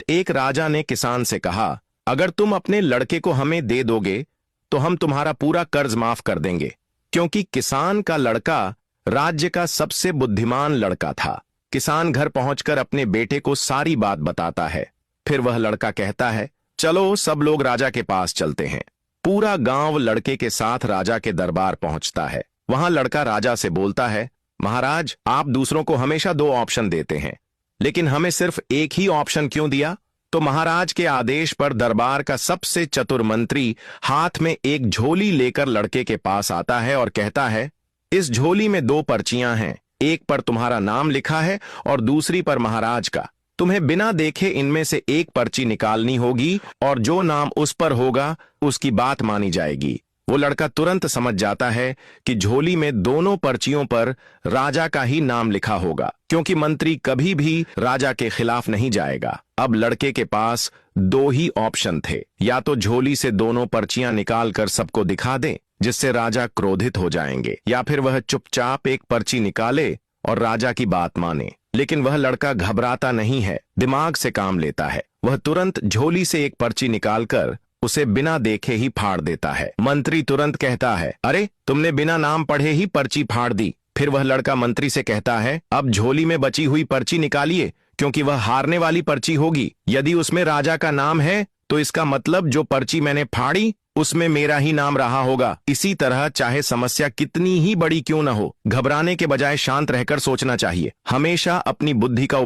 एक राजा ने किसान से कहा, अगर तुम अपने लड़के को हमें दे दोगे तो हम तुम्हारा पूरा कर्ज माफ कर देंगे। क्योंकि किसान का लड़का राज्य का सबसे बुद्धिमान लड़का था। किसान घर पहुंचकर अपने बेटे को सारी बात बताता है। फिर वह लड़का कहता है, चलो सब लोग राजा के पास चलते हैं। पूरा गांव लड़के के साथ राजा के दरबार पहुंचता है। वहां लड़का राजा से बोलता है, महाराज, आप दूसरों को हमेशा 2 ऑप्शन देते हैं, लेकिन हमें सिर्फ एक ही ऑप्शन क्यों दिया? तो महाराज के आदेश पर दरबार का सबसे चतुर मंत्री हाथ में एक झोली लेकर लड़के के पास आता है और कहता है, इस झोली में 2 पर्चियां हैं, एक पर तुम्हारा नाम लिखा है और दूसरी पर महाराज का। तुम्हें बिना देखे इनमें से एक पर्ची निकालनी होगी और जो नाम उस पर होगा उसकी बात मानी जाएगी। वो लड़का तुरंत समझ जाता है कि झोली में दोनों पर्चियों पर राजा का ही नाम लिखा होगा, क्योंकि मंत्री कभी भी राजा के खिलाफ नहीं जाएगा। अब लड़के के पास 2 ही ऑप्शन थे, या तो झोली से दोनों पर्चियां निकाल कर सबको दिखा दे जिससे राजा क्रोधित हो जाएंगे, या फिर वह चुपचाप एक पर्ची निकाले और राजा की बात माने। लेकिन वह लड़का घबराता नहीं है, दिमाग से काम लेता है। वह तुरंत झोली से एक पर्ची निकालकर उसे बिना देखे ही फाड़ देता है। मंत्री तुरंत कहता है, अरे तुमने बिना नाम पढ़े ही पर्ची फाड़ दी। फिर वह लड़का मंत्री से कहता है, अब झोली में बची हुई पर्ची निकालिए, क्योंकि वह हारने वाली पर्ची होगी। यदि उसमें राजा का नाम है तो इसका मतलब जो पर्ची मैंने फाड़ी उसमें मेरा ही नाम रहा होगा। इसी तरह चाहे समस्या कितनी ही बड़ी क्यों न हो, घबराने के बजाय शांत रहकर सोचना चाहिए। हमेशा अपनी बुद्धि का